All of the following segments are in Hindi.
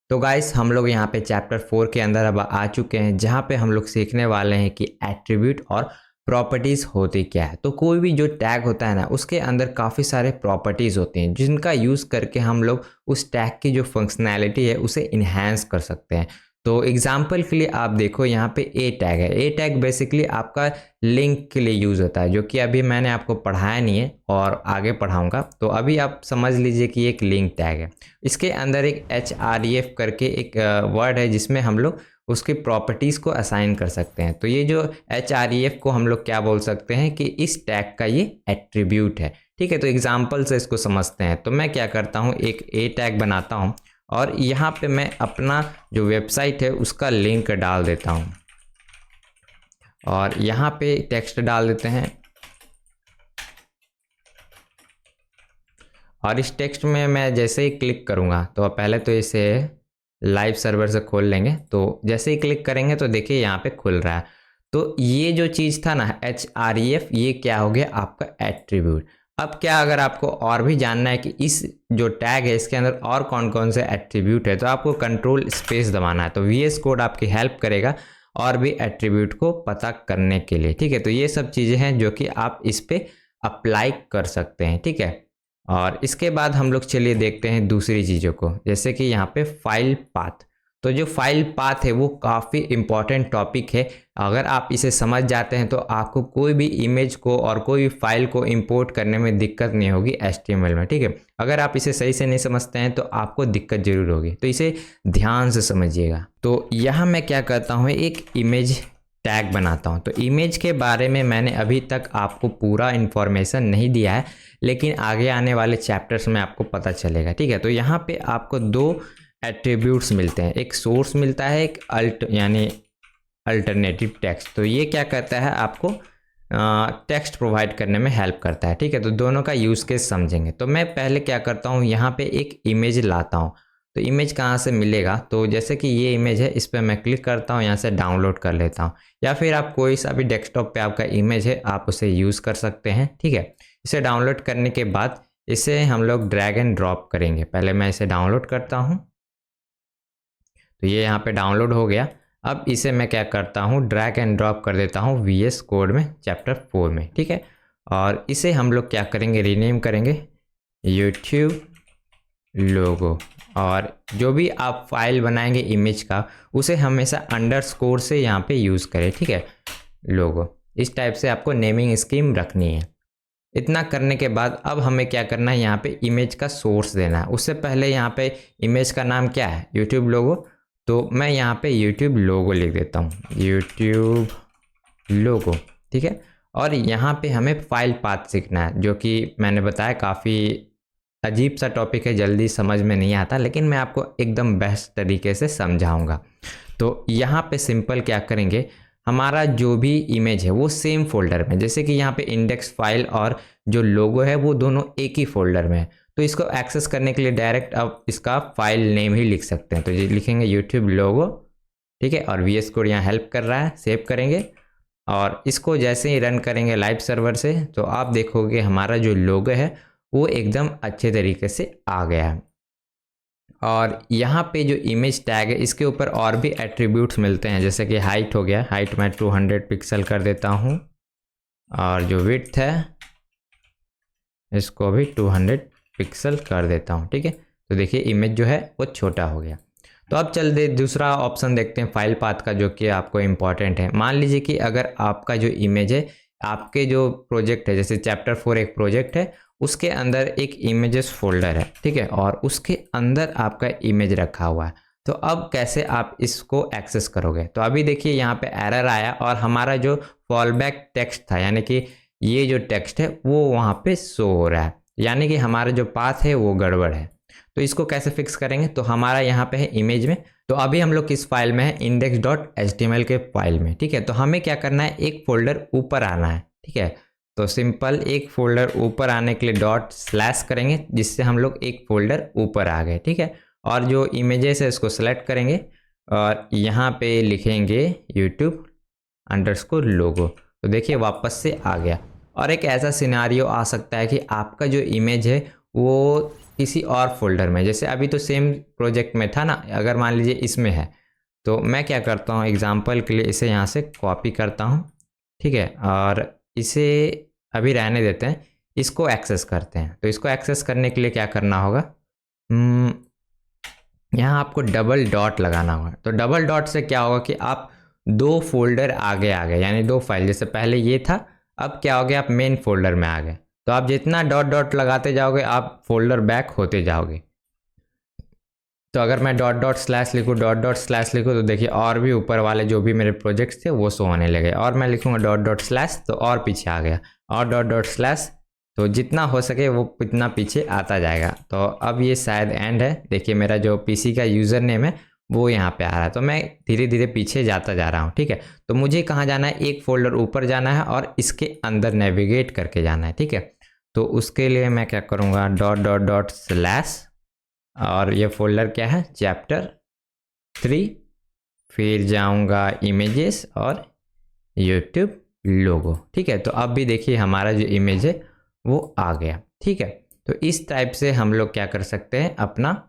तो गाइस हम लोग यहाँ पे चैप्टर 4 के अंदर अब आ चुके हैं, जहाँ पे हम लोग सीखने वाले हैं कि एट्रीब्यूट और प्रॉपर्टीज़ होती क्या है। तो कोई भी जो टैग होता है ना, उसके अंदर काफ़ी सारे प्रॉपर्टीज़ होती हैं जिनका यूज़ करके हम लोग उस टैग की जो फंक्शनैलिटी है उसे इन्हेंस कर सकते हैं। तो एग्जाम्पल के लिए आप देखो, यहाँ पे ए टैग है। ए टैग बेसिकली आपका लिंक के लिए यूज़ होता है, जो कि अभी मैंने आपको पढ़ाया नहीं है और आगे पढ़ाऊँगा। तो अभी आप समझ लीजिए कि एक लिंक टैग है। इसके अंदर एक href करके एक वर्ड है जिसमें हम लोग उसके प्रॉपर्टीज़ को असाइन कर सकते हैं। तो ये जो href को हम लोग क्या बोल सकते हैं कि इस टैग का ये एट्रीब्यूट है। ठीक है, तो एग्जाम्पल से इसको समझते हैं। तो मैं क्या करता हूँ, एक ए टैग बनाता हूँ और यहाँ पे मैं अपना जो वेबसाइट है उसका लिंक डाल देता हूँ और यहाँ पे टेक्स्ट डाल देते हैं। और इस टेक्स्ट में मैं जैसे ही क्लिक करूँगा तो पहले तो इसे लाइव सर्वर से खोल लेंगे। तो जैसे ही क्लिक करेंगे तो देखिए यहाँ पे खुल रहा है। तो ये जो चीज़ था ना href, ये क्या हो गया आपका एट्रीब्यूट। अब क्या, अगर आपको और भी जानना है कि इस जो टैग है इसके अंदर और कौन कौन से एट्रीब्यूट है, तो आपको कंट्रोल स्पेस दबाना है। तो VS कोड आपकी हेल्प करेगा और भी एट्रीब्यूट को पता करने के लिए। ठीक है, तो ये सब चीज़ें हैं जो कि आप इस पर अप्लाई कर सकते हैं। ठीक है, और इसके बाद हम लोग चलिए देखते हैं दूसरी चीज़ों को, जैसे कि यहाँ पे फाइल पाथ। तो जो फाइल पाथ है वो काफ़ी इम्पॉर्टेंट टॉपिक है। अगर आप इसे समझ जाते हैं तो आपको कोई भी इमेज को और कोई भी फाइल को इंपोर्ट करने में दिक्कत नहीं होगी HTML में। ठीक है, अगर आप इसे सही से नहीं समझते हैं तो आपको दिक्कत जरूर होगी, तो इसे ध्यान से समझिएगा। तो यहाँ मैं क्या करता हूँ, एक इमेज टैग बनाता हूँ। तो इमेज के बारे में मैंने अभी तक आपको पूरा इन्फॉर्मेशन नहीं दिया है, लेकिन आगे आने वाले चैप्टर्स में आपको पता चलेगा। ठीक है, तो यहाँ पे आपको दो एट्रीब्यूट्स मिलते हैं, एक सोर्स मिलता है, एक यानी अल्टरनेटिव टेक्स्ट। तो ये क्या करता है, आपको टेक्स्ट प्रोवाइड करने में हेल्प करता है। ठीक है, तो दोनों का यूज़ केस समझेंगे। तो मैं पहले क्या करता हूँ, यहाँ पे एक इमेज लाता हूँ। तो इमेज कहाँ से मिलेगा, तो जैसे कि ये इमेज है, इस पर मैं क्लिक करता हूँ, यहाँ से डाउनलोड कर लेता हूँ। या फिर आप कोई सा भी डेस्कटॉप पे आपका इमेज है आप उसे यूज़ कर सकते हैं। ठीक है, इसे डाउनलोड करने के बाद इसे हम लोग ड्रैग एंड ड्रॉप करेंगे। पहले मैं इसे डाउनलोड करता हूँ, तो ये यहाँ पे डाउनलोड हो गया। अब इसे मैं क्या करता हूँ, ड्रैग एंड ड्रॉप कर देता हूँ VS कोड में चैप्टर 4 में। ठीक है, और इसे हम लोग क्या करेंगे, रीनेम करेंगे YouTube लोगो। और जो भी आप फाइल बनाएंगे इमेज का, उसे हमेशा अंडरस्कोर से यहाँ पे यूज़ करें। ठीक है, लोगो इस टाइप से आपको नेमिंग स्कीम रखनी है। इतना करने के बाद अब हमें क्या करना है, यहाँ पे इमेज का सोर्स देना है। उससे पहले यहाँ पे इमेज का नाम क्या है, YouTube लोगो। तो मैं यहाँ पे YouTube लोगो लिख देता हूँ, YouTube लोगो। ठीक है, और यहाँ पे हमें फाइल पाथ सीखना है, जो कि मैंने बताया काफ़ी अजीब सा टॉपिक है, जल्दी समझ में नहीं आता, लेकिन मैं आपको एकदम बेस्ट तरीके से समझाऊंगा। तो यहाँ पे सिंपल क्या करेंगे, हमारा जो भी इमेज है वो सेम फोल्डर में, जैसे कि यहाँ पे इंडेक्स फाइल और जो लोगो है वो दोनों एक ही फोल्डर में है। तो इसको एक्सेस करने के लिए डायरेक्ट आप इसका फाइल नेम ही लिख सकते हैं। तो ये लिखेंगे YouTube लोगो। ठीक है, और VS कोड यहाँ हेल्प कर रहा है, सेव करेंगे और इसको जैसे ही रन करेंगे लाइव सर्वर से, तो आप देखोगे हमारा जो लोगो है वो एकदम अच्छे तरीके से आ गया है। और यहाँ पे जो इमेज टैग है इसके ऊपर और भी एट्रीब्यूट्स मिलते हैं, जैसे कि हाइट हो गया, हाइट मैं 200 पिक्सल कर देता हूँ। और जो विड्थ है इसको भी 200 पिक्सल कर देता हूँ। ठीक है, तो देखिए इमेज जो है वो छोटा हो गया। तो अब चल दे दूसरा ऑप्शन देखते हैं फाइल पाथ का, जो कि आपको इम्पॉर्टेंट है। मान लीजिए कि अगर आपका जो इमेज है, आपके जो प्रोजेक्ट है, जैसे चैप्टर 4 एक प्रोजेक्ट है, उसके अंदर एक इमेजेस फोल्डर है। ठीक है, और उसके अंदर आपका इमेज रखा हुआ है। तो अब कैसे आप इसको एक्सेस करोगे, तो अभी देखिए यहाँ पे एरर आया और हमारा जो फॉलबैक टेक्स्ट था, यानी कि ये जो टेक्स्ट है वो वहाँ पे शो हो रहा है, यानी कि हमारा जो पाथ है वो गड़बड़ है। तो इसको कैसे फिक्स करेंगे, तो हमारा यहाँ पे है इमेज में। तो अभी हम लोग किस फाइल में है, index.html के फाइल में। ठीक है, तो हमें क्या करना है, एक फोल्डर ऊपर आना है। ठीक है, तो सिंपल एक फोल्डर ऊपर आने के लिए डॉट / करेंगे, जिससे हम लोग एक फोल्डर ऊपर आ गए। ठीक है, और जो इमेजेस है उसको सेलेक्ट करेंगे और यहाँ पे लिखेंगे YouTube लोगो। तो देखिए वापस से आ गया। और एक ऐसा सिनारियो आ सकता है कि आपका जो इमेज है वो किसी और फोल्डर में, जैसे अभी तो सेम प्रोजेक्ट में था ना, अगर मान लीजिए इसमें है तो मैं क्या करता हूँ एग्जांपल के लिए इसे यहाँ से कॉपी करता हूँ, ठीक है, और इसे अभी रहने देते हैं, इसको एक्सेस करते हैं। तो इसको एक्सेस करने के लिए क्या करना होगा, यहाँ आपको डबल डॉट लगाना होगा। तो डबल डॉट से क्या होगा कि आप दो फोल्डर आगे आ गए, यानी दो फाइल, जैसे पहले ये था, अब क्या हो गया, आप मेन फोल्डर में आ गए। तो आप जितना डॉट डॉट लगाते जाओगे आप फोल्डर बैक होते जाओगे। तो अगर मैं डॉट डॉट स्लैश लिखूँ, डॉट डॉट स्लैश लिखूँ, तो देखिए और भी ऊपर वाले जो भी मेरे प्रोजेक्ट्स थे वो शो होने लगे। और मैं लिखूँगा डॉट डॉट स्लैश तो और पीछे आ गया, और डॉट डॉट स्लैश, तो जितना हो सके वो इतना पीछे आता जाएगा। तो अब ये शायद एंड है, देखिए मेरा जो पीसी का यूज़र नेम है वो यहाँ पे आ रहा है। तो मैं धीरे धीरे पीछे जाता जा रहा हूँ, ठीक है। तो मुझे कहाँ जाना है, एक फोल्डर ऊपर जाना है और इसके अंदर नेविगेट करके जाना है, ठीक है। तो उसके लिए मैं क्या करूँगा, डॉट डॉट डॉट स्लैश, और ये फोल्डर क्या है, चैप्टर 3, फिर जाऊँगा इमेजेस और यूट्यूब लोगो, ठीक है। तो अब भी देखिए हमारा जो इमेज है वो आ गया, ठीक है। तो इस टाइप से हम लोग क्या कर सकते हैं, अपना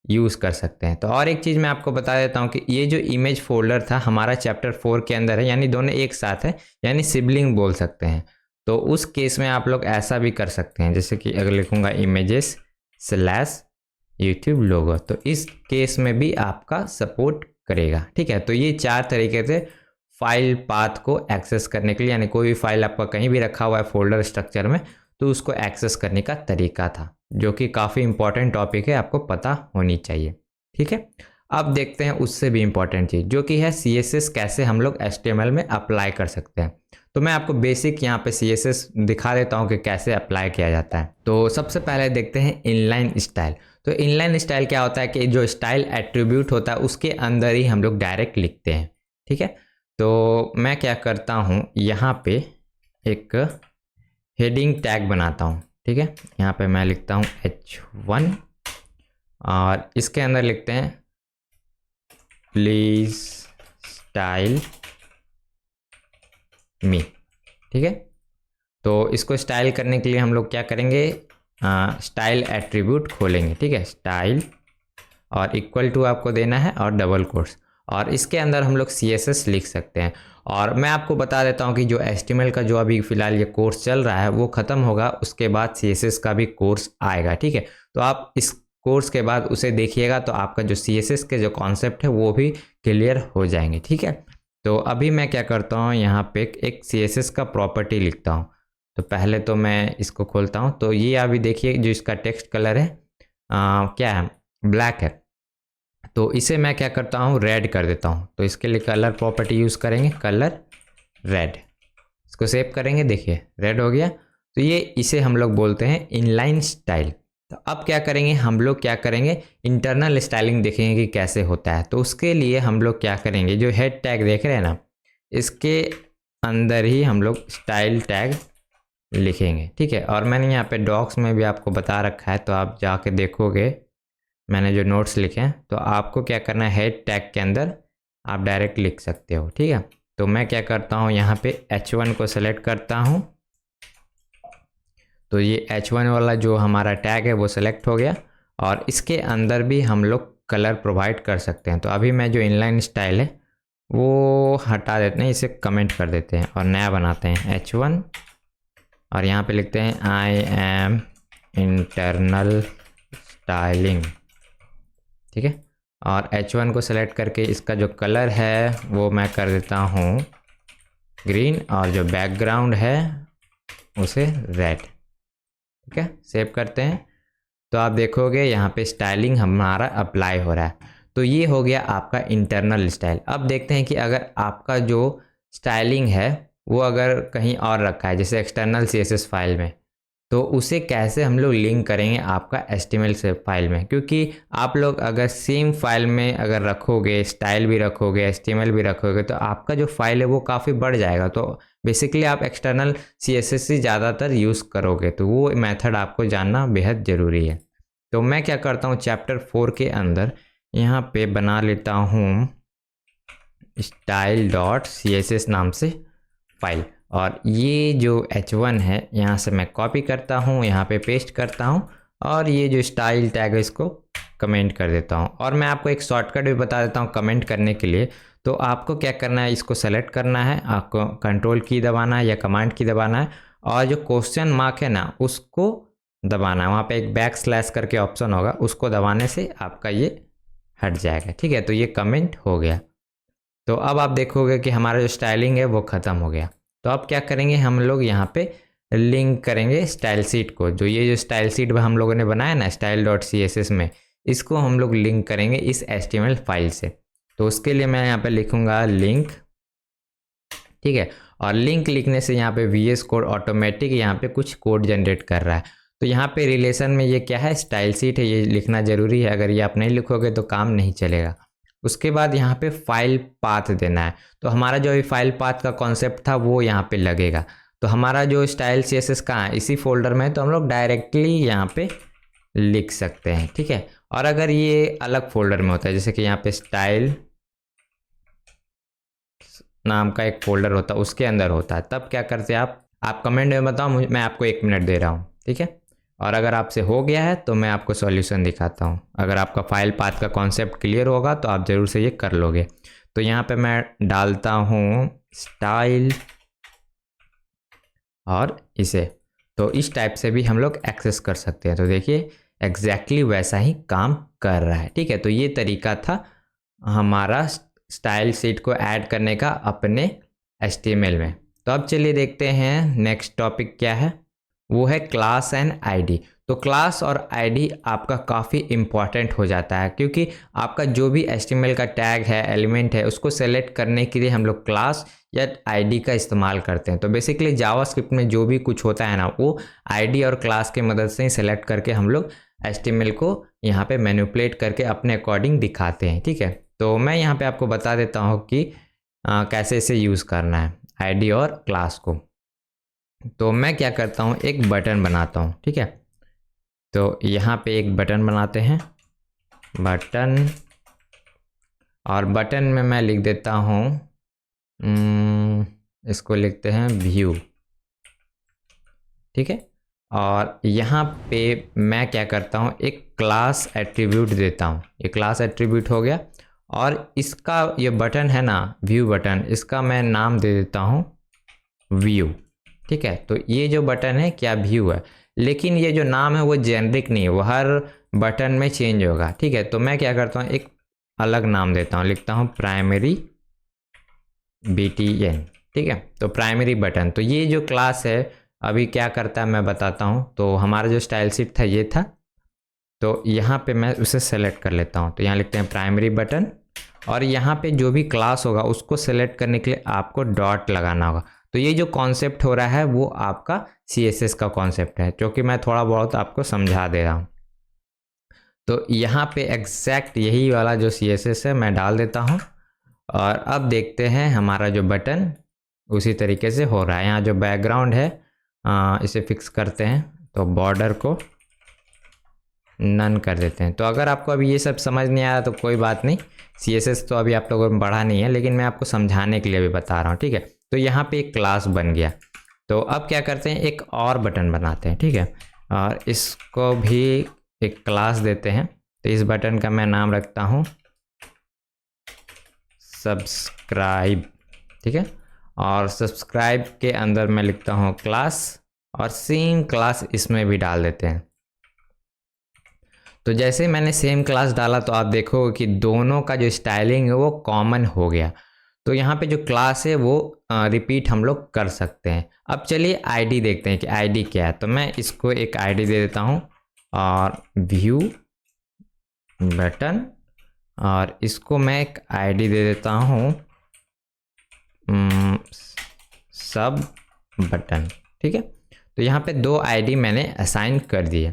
यूज़ कर सकते हैं। तो और एक चीज़ मैं आपको बता देता हूँ कि ये जो इमेज फोल्डर था हमारा चैप्टर 4 के अंदर है, यानी दोनों एक साथ है, यानी सिबलिंग बोल सकते हैं। तो उस केस में आप लोग ऐसा भी कर सकते हैं, जैसे कि अगर लिखूँगा इमेजेस स्लैश यूट्यूब लोगो, तो इस केस में भी आपका सपोर्ट करेगा, ठीक है। तो ये 4 तरीके से फाइल पाथ को एक्सेस करने के लिए, यानी कोई भी फाइल आपका कहीं भी रखा हुआ है फोल्डर स्ट्रक्चर में, तो उसको एक्सेस करने का तरीका था, जो कि काफ़ी इंपॉर्टेंट टॉपिक है, आपको पता होनी चाहिए, ठीक है। अब देखते हैं उससे भी इंपॉर्टेंट चीज़, जो कि है CSS कैसे हम लोग HTML में अप्लाई कर सकते हैं। तो मैं आपको बेसिक यहाँ पे CSS दिखा देता हूँ कि कैसे अप्लाई किया जाता है। तो सबसे पहले देखते हैं इनलाइन स्टाइल। तो इनलाइन स्टाइल क्या होता है कि जो स्टाइल एट्रीब्यूट होता है उसके अंदर ही हम लोग डायरेक्ट लिखते हैं, ठीक है। तो मैं क्या करता हूँ, यहाँ पे एक हेडिंग टैग बनाता हूँ, ठीक है। यहाँ पे मैं लिखता हूँ H1 और इसके अंदर लिखते हैं प्लीज स्टाइल मी, ठीक है। तो इसको स्टाइल करने के लिए हम लोग क्या करेंगे, स्टाइल एट्रीब्यूट खोलेंगे, ठीक है, स्टाइल और इक्वल टू आपको देना है और डबल कोट्स, और इसके अंदर हम लोग CSS लिख सकते हैं। और मैं आपको बता देता हूँ कि जो HTML का जो अभी फ़िलहाल ये कोर्स चल रहा है वो ख़त्म होगा, उसके बाद CSS का भी कोर्स आएगा, ठीक है। तो आप इस कोर्स के बाद उसे देखिएगा तो आपका जो CSS के जो कॉन्सेप्ट है वो भी क्लियर हो जाएंगे, ठीक है। तो अभी मैं क्या करता हूँ, यहाँ पे एक CSS का प्रॉपर्टी लिखता हूँ। तो पहले तो मैं इसको खोलता हूँ, तो ये अभी देखिए जो इसका टेक्स्ट कलर है क्या है, ब्लैक है। तो इसे मैं क्या करता हूँ, रेड कर देता हूँ। तो इसके लिए कलर प्रॉपर्टी यूज़ करेंगे, कलर रेड, इसको सेव करेंगे, देखिए रेड हो गया। तो ये इसे हम लोग बोलते हैं इनलाइन स्टाइल। तो अब क्या करेंगे, हम लोग क्या करेंगे, इंटरनल स्टाइलिंग देखेंगे कि कैसे होता है। तो उसके लिए हम लोग क्या करेंगे, जो हेड टैग देख रहे हैं ना, इसके अंदर ही हम लोग स्टाइल टैग लिखेंगे, ठीक है। और मैंने यहाँ पे डॉक्स में भी आपको बता रखा है, तो आप जाके देखोगे मैंने जो नोट्स लिखे हैं, तो आपको क्या करना है, हेड टैग के अंदर आप डायरेक्ट लिख सकते हो, ठीक है। तो मैं क्या करता हूँ, यहाँ पे H1 को सेलेक्ट करता हूँ। तो ये H1 वाला जो हमारा टैग है वो सेलेक्ट हो गया, और इसके अंदर भी हम लोग कलर प्रोवाइड कर सकते हैं। तो अभी मैं जो इनलाइन स्टाइल है वो हटा देते हैं, इसे कमेंट कर देते हैं और नया बनाते हैं H1, और यहाँ पे लिखते हैं आई एम इंटरनल स्टाइलिंग, ठीक है। और H1 को सेलेक्ट करके इसका जो कलर है वो मैं कर देता हूँ ग्रीन, और जो बैकग्राउंड है उसे रेड, ठीक है। सेव करते हैं, तो आप देखोगे यहाँ पे स्टाइलिंग हमारा अप्लाई हो रहा है। तो ये हो गया आपका इंटरनल स्टाइल। अब देखते हैं कि अगर आपका जो स्टाइलिंग है वो अगर कहीं और रखा है, जैसे एक्सटर्नल CSS फाइल में, तो उसे कैसे हम लोग लिंक करेंगे आपका HTML से फाइल में। क्योंकि आप लोग अगर सेम फाइल में अगर रखोगे, स्टाइल भी रखोगे, HTML भी रखोगे, तो आपका जो फाइल है वो काफ़ी बढ़ जाएगा। तो बेसिकली आप एक्सटर्नल CSS ही ज़्यादातर यूज़ करोगे, तो वो मेथड आपको जानना बेहद ज़रूरी है। तो मैं क्या करता हूँ, चैप्टर 4 के अंदर यहाँ पे बना लेता हूँ style.css नाम से फाइल, और ये जो H1 है यहाँ से मैं कॉपी करता हूँ, यहाँ पे पेस्ट करता हूँ, और ये जो स्टाइल टैग है इसको कमेंट कर देता हूँ। और मैं आपको एक शॉर्टकट भी बता देता हूँ कमेंट करने के लिए। तो आपको क्या करना है, इसको सेलेक्ट करना है, आपको कंट्रोल की दबाना है या कमांड की दबाना है, और जो क्वेश्चन मार्क है ना उसको दबाना है। वहाँ पे एक बैक स्लैश करके ऑप्शन होगा, उसको दबाने से आपका ये हट जाएगा। ठीक है, तो ये कमेंट हो गया। तो अब आप देखोगे कि हमारा जो स्टाइलिंग है वो ख़त्म हो गया। तो अब क्या करेंगे, हम लोग यहाँ पे लिंक करेंगे स्टाइल शीट को। जो ये जो स्टाइल शीट हम लोगों ने बनाया ना style.css में, इसको हम लोग लिंक करेंगे इस HTML फाइल से। तो उसके लिए मैं यहाँ पे लिखूँगा लिंक। ठीक है, और लिंक लिखने से यहाँ पे VS कोड ऑटोमेटिक यहाँ पे कुछ कोड जनरेट कर रहा है। तो यहाँ पे रिलेशन में ये क्या है, स्टाइल शीट है, ये लिखना ज़रूरी है। अगर ये आप नहीं लिखोगे तो काम नहीं चलेगा। उसके बाद यहाँ पे फाइल पाथ देना है। तो हमारा जो फाइल पाथ का कॉन्सेप्ट था वो यहाँ पे लगेगा। तो हमारा जो स्टाइल CSS कहाँ है, इसी फोल्डर में है, तो हम लोग डायरेक्टली यहाँ पे लिख सकते हैं। ठीक है, और अगर ये अलग फोल्डर में होता है, जैसे कि यहाँ पे स्टाइल नाम का एक फोल्डर होता है, उसके अंदर होता है, तब क्या करते हैं आप कमेंट में बताओ, मैं आपको 1 मिनट दे रहा हूँ। ठीक है, और अगर आपसे हो गया है तो मैं आपको सॉल्यूशन दिखाता हूँ। अगर आपका फाइल पाथ का कॉन्सेप्ट क्लियर होगा तो आप ज़रूर से ये कर लोगे। तो यहाँ पे मैं डालता हूँ स्टाइल और इसे, तो इस टाइप से भी हम लोग एक्सेस कर सकते हैं। तो देखिए एग्जैक्टली वैसा ही काम कर रहा है। ठीक है, तो ये तरीका था हमारा स्टाइल शीट को ऐड करने का अपने HTML में। तो अब चलिए देखते हैं नेक्स्ट टॉपिक क्या है, वो है क्लास एंड आईडी। तो क्लास और आईडी आपका काफ़ी इम्पॉर्टेंट हो जाता है, क्योंकि आपका जो भी HTML का टैग है, एलिमेंट है, उसको सेलेक्ट करने के लिए हम लोग क्लास या आईडी का इस्तेमाल करते हैं। तो बेसिकली जावास्क्रिप्ट में जो भी कुछ होता है ना, वो आईडी और क्लास की मदद से ही सेलेक्ट करके हम लोग HTML को यहाँ पे मैनिपुलेट करके अपने अकॉर्डिंग दिखाते हैं। ठीक है, तो मैं यहाँ पे आपको बता देता हूँ कि कैसे इसे यूज़ करना है आईडी और क्लास को। तो मैं क्या करता हूँ, एक बटन बनाता हूँ। ठीक है, तो यहाँ पे एक बटन बनाते हैं, बटन, और बटन में मैं लिख देता हूँ इसको लिखते हैं व्यू। ठीक है, और यहाँ पे मैं क्या करता हूँ, एक क्लास एट्रीब्यूट देता हूँ। ये क्लास एट्रीब्यूट हो गया, और इसका ये बटन है ना, व्यू बटन, इसका मैं नाम दे देता हूँ व्यू। ठीक है, तो ये जो बटन है क्या व्यू है, लेकिन ये जो नाम है वो जेनरिक नहीं है, वो हर बटन में चेंज होगा। ठीक है, तो मैं क्या करता हूँ, एक अलग नाम देता हूँ, लिखता हूँ प्राइमरी BTN। ठीक है, तो प्राइमरी बटन। तो ये जो क्लास है अभी क्या करता है मैं बताता हूँ। तो हमारा जो स्टाइल शीट था ये था, तो यहाँ पे मैं उसे सेलेक्ट कर लेता हूँ। तो यहाँ लिखते हैं प्राइमरी बटन, और यहाँ पे जो भी क्लास होगा उसको सेलेक्ट करने के लिए आपको डॉट लगाना होगा। तो ये जो कॉन्सेप्ट हो रहा है वो आपका CSS का कॉन्सेप्ट है, जो कि मैं थोड़ा बहुत आपको समझा दे रहा हूँ। तो यहाँ पे एग्जैक्ट यही वाला जो CSS है मैं डाल देता हूँ, और अब देखते हैं हमारा जो बटन उसी तरीके से हो रहा है। यहाँ जो बैकग्राउंड है इसे फिक्स करते हैं, तो बॉर्डर को नन कर देते हैं। तो अगर आपको अभी ये सब समझ नहीं आया तो कोई बात नहीं, CSS तो अभी आप लोगों में बढ़ा नहीं है, लेकिन मैं आपको समझाने के लिए भी बता रहा हूँ। ठीक है, तो यहाँ पे एक क्लास बन गया। तो अब क्या करते हैं, एक और बटन बनाते हैं। ठीक है, और इसको भी एक क्लास देते हैं। तो इस बटन का मैं नाम रखता हूँ सब्सक्राइब। ठीक है, और सब्सक्राइब के अंदर मैं लिखता हूँ क्लास, और सेम क्लास इसमें भी डाल देते हैं। तो जैसे मैंने सेम क्लास डाला तो आप देखोगे कि दोनों का जो स्टाइलिंग है वो कॉमन हो गया। तो यहाँ पे जो क्लास है वो रिपीट हम लोग कर सकते हैं। अब चलिए आईडी देखते हैं कि आईडी क्या है। तो मैं इसको एक आईडी दे देता हूँ, और व्यू बटन, और इसको मैं एक आईडी दे देता हूँ सब बटन। ठीक है, तो यहाँ पे 2 आईडी मैंने असाइन कर दिए।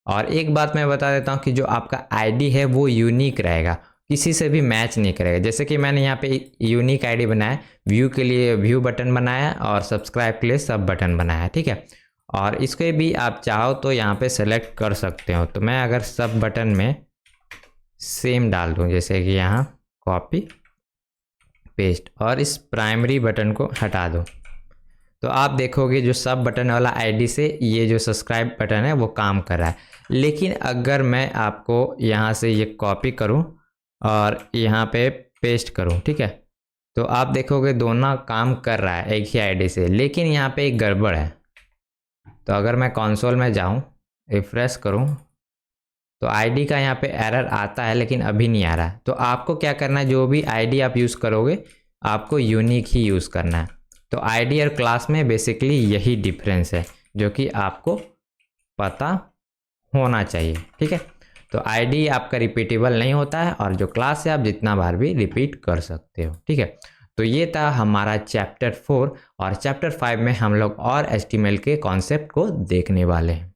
और एक बात मैं बता देता हूँ कि जो आपका आईडी है वो यूनिक रहेगा, किसी से भी मैच नहीं करेगा। जैसे कि मैंने यहाँ पे यूनिक आईडी बनाया, व्यू के लिए व्यू बटन बनाया, और सब्सक्राइब के लिए सब बटन बनाया। ठीक है, और इसके भी आप चाहो तो यहाँ पे सेलेक्ट कर सकते हो। तो मैं अगर सब बटन में सेम डाल दूँ, जैसे कि यहाँ कॉपी पेस्ट, और इस प्राइमरी बटन को हटा दूँ, तो आप देखोगे जो सब बटन वाला आईडी से ये जो सब्सक्राइब बटन है वो काम कर रहा है। लेकिन अगर मैं आपको यहाँ से ये कॉपी करूँ और यहाँ पे पेस्ट करूँ, ठीक है, तो आप देखोगे दोनों काम कर रहा है एक ही आईडी से, लेकिन यहाँ पे एक गड़बड़ है। तो अगर मैं कंसोल में जाऊँ, रिफ्रेश करूँ, तो आईडी का यहाँ पे एरर आता है लेकिन अभी नहीं आ रहा है। तो आपको क्या करना है, जो भी आईडी आप यूज़ करोगे आपको यूनिक ही यूज़ करना है। तो आईडी और क्लास में बेसिकली यही डिफरेंस है जो कि आपको पता होना चाहिए, ठीक है। तो आईडी आपका रिपीटेबल नहीं होता है और जो क्लास है आप जितना बार भी रिपीट कर सकते हो, ठीक है। तो ये था हमारा चैप्टर 4 और चैप्टर 5 में हम लोग और HTML के कॉन्सेप्ट को देखने वाले हैं।